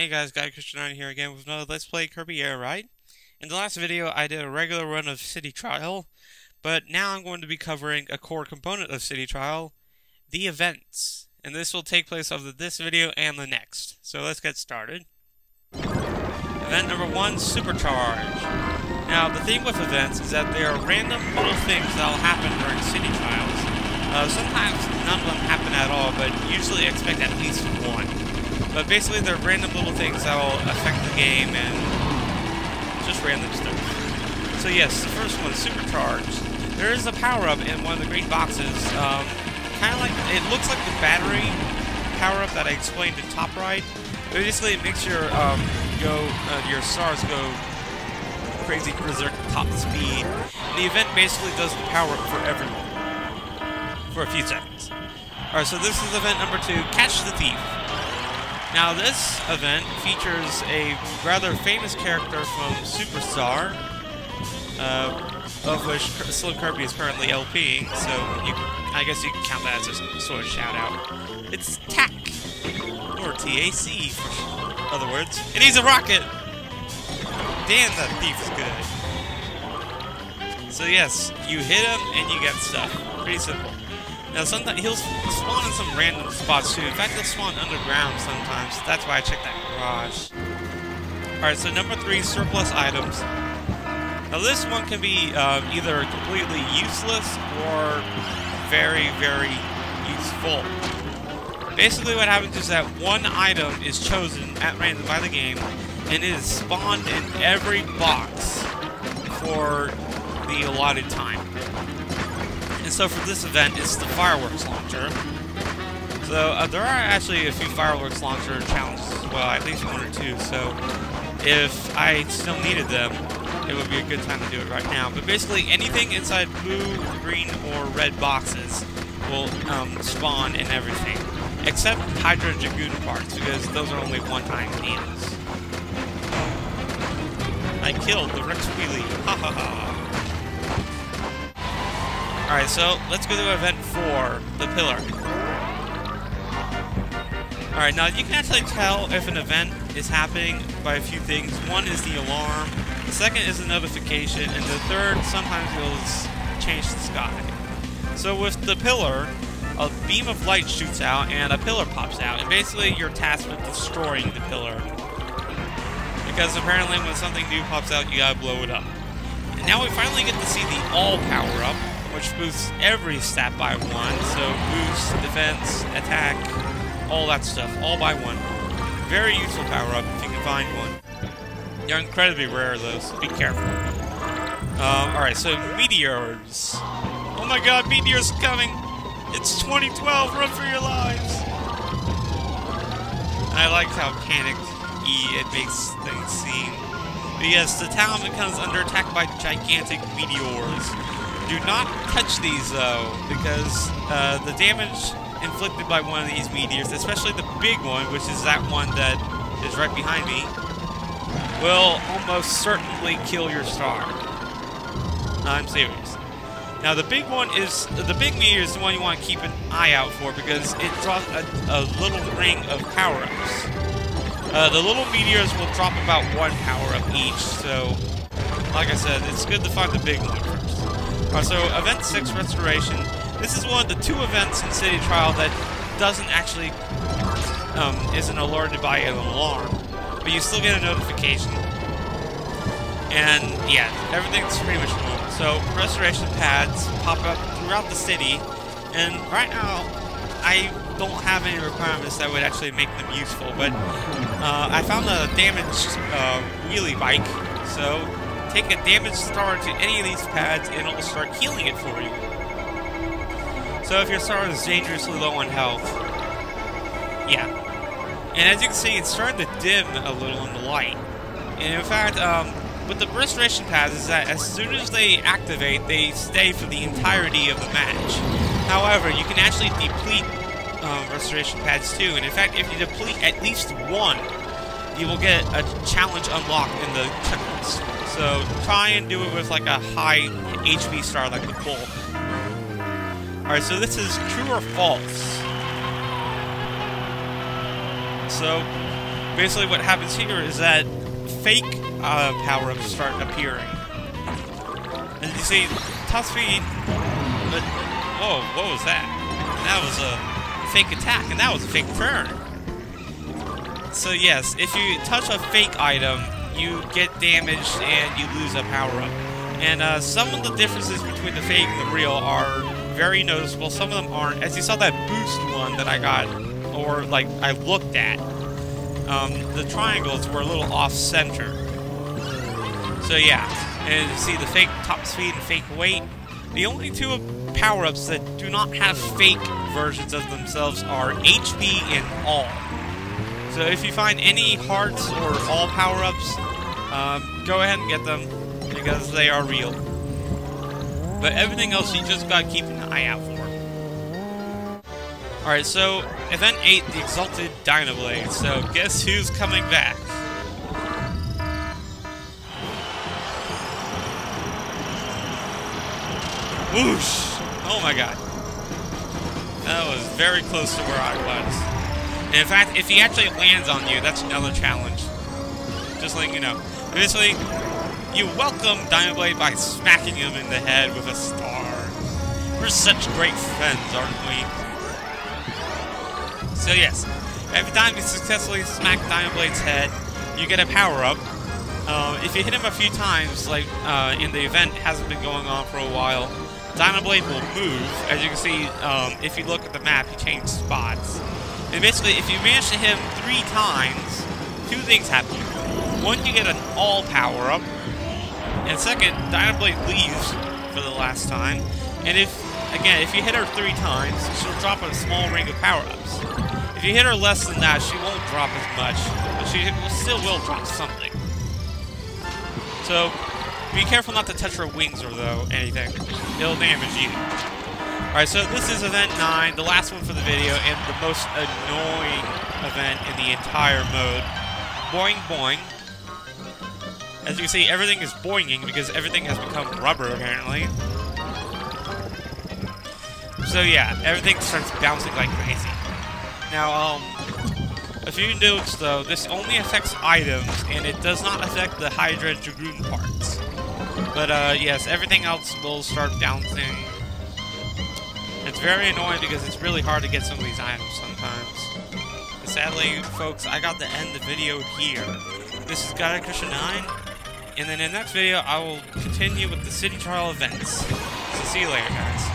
Hey guys, Guy Christian here again with another Let's Play Kirby Air Ride. In the last video, I did a regular run of City Trial, but now I'm going to be covering a core component of City Trial, the events. And this will take place over this video and the next. So let's get started. Event number 1, Supercharged. Now, the thing with events is that there are random little things that will happen during City Trials. Sometimes none of them happen at all, but usually expect at least one. But basically, they're random little things that will affect the game and just random stuff. So yes, the first one, Supercharged. There is a power-up in one of the green boxes. Kind of like, it looks like the battery power-up that I explained in top right. Basically, it makes your your stars go crazy berserk top speed. And the event basically does the power-up for everyone for a few seconds. Alright, so this is event number 2, Catch the Thief. Now, this event features a rather famous character from Superstar, of which Slim Kirby is currently LPing, so I guess you can count that as a sort of shout-out. It's T.A.C, or T.A.C, in other words, and he's a rocket! Damn, that thief is good. So yes, you hit him and you get stuff. Pretty simple. Now, sometimes he'll spawn in some random spots too. In fact, he'll spawn underground sometimes. That's why I checked that garage. Alright, so number 3, surplus items. Now, this one can be either completely useless or very, very useful. Basically, what happens is that one item is chosen at random by the game, and it is spawned in every box for the allotted time. And so for this event, it's the fireworks launcher. So there are actually a few fireworks launcher challenges as well, at least 1 or 2. So if I still needed them, it would be a good time to do it right now. But basically, anything inside blue, green, or red boxes will spawn in everything, except Hydra Dragoon parts, because those are only one-time deals. I killed the Rex Wheelie. Ha ha ha. Alright, so let's go to event 4, the pillar. Alright, now you can actually tell if an event is happening by a few things. One is the alarm, the second is the notification, and the third, sometimes it'll change the sky. So with the pillar, a beam of light shoots out and a pillar pops out, and basically you're tasked with destroying the pillar. Because apparently when something new pops out, you gotta blow it up. And now we finally get to see the all power-up, which boosts every stat by 1, so boost, defense, attack, all that stuff, all by 1. Very useful power-up if you can find one. They're incredibly rare though, so be careful. Alright, so Meteors. Oh my god, Meteors coming! It's 2012, run for your lives! I like how panicked-y it makes things seem. But yes, the town becomes under attack by gigantic meteors. Do not touch these, though, because the damage inflicted by one of these meteors, especially the big one, which is that one that is right behind me, will almost certainly kill your star. I'm serious. Now, the big meteor is the one you want to keep an eye out for, because it drops a little ring of power-ups. The little meteors will drop about 1 power-up each, so, like I said, it's good to find the big one first. So, Event 6, Restoration. This is one of the 2 events in City Trial that doesn't actually, isn't alerted by an alarm. But you still get a notification. And, yeah, everything's pretty much normal. So, restoration pads pop up throughout the city. And right now, I don't have any requirements that would actually make them useful. But, I found a damaged, wheelie bike. So, take a damaged star to any of these pads and it'll start healing it for you. So if your star is dangerously low on health, yeah. And as you can see, it's starting to dim a little in the light. And in fact, with the restoration pads is that as soon as they activate, they stay for the entirety of the match. However, you can actually deplete restoration pads too. And in fact, if you deplete at least 1, you will get a challenge unlocked in the checklist. So try and do it with like a high HP star like the Bull. Alright, so this is true or false. So basically what happens here is that fake power-ups start appearing. As you see, top speed, but whoa, what was that? That was a fake attack, and that was a fake turn. So yes, if you touch a fake item, you get damaged and you lose a power-up. And some of the differences between the fake and the real are very noticeable. Some of them aren't. As you saw that boost one that I got, or like I looked at, the triangles were a little off-center. So yeah, and you see the fake top speed and fake weight. The only two power-ups that do not have fake versions of themselves are HP and all. So if you find any hearts or all power-ups, go ahead and get them, because they are real. But everything else you just gotta keep an eye out for. Alright, so Event 8, the Exalted Dyna Blade. So guess who's coming back? Whoosh! Oh my god. That was very close to where I was. And in fact, if he actually lands on you, that's another challenge. Just letting you know. Basically, you welcome Dyna Blade by smacking him in the head with a star. We're such great friends, aren't we? So yes, every time you successfully smack Dyna Blade's head, you get a power-up. If you hit him a few times, like in the event hasn't been going on for a while, Dyna Blade will move. As you can see, if you look at the map, he changed spots. And basically, if you manage to hit him 3 times, 2 things happen. One, you get an all power-up. And second, Dyna Blade leaves for the last time. And if you hit her 3 times, she'll drop a small ring of power-ups. If you hit her less than that, she won't drop as much, but she still will drop something. So, be careful not to touch her wings or anything. It'll damage you. Alright, so this is Event 9, the last one for the video, and the most annoying event in the entire mode. Boing Boing. As you can see, everything is boinging because everything has become rubber, apparently. So yeah, everything starts bouncing like crazy. Now, a few notes though, this only affects items, and it does not affect the Hydra Dragoon parts. But yes, everything else will start bouncing. It's very annoying because it's really hard to get some of these items sometimes. And sadly, folks, I got to end the video here. This is Guy Christian 9, and then in the next video, I will continue with the city trial events. So see you later, guys.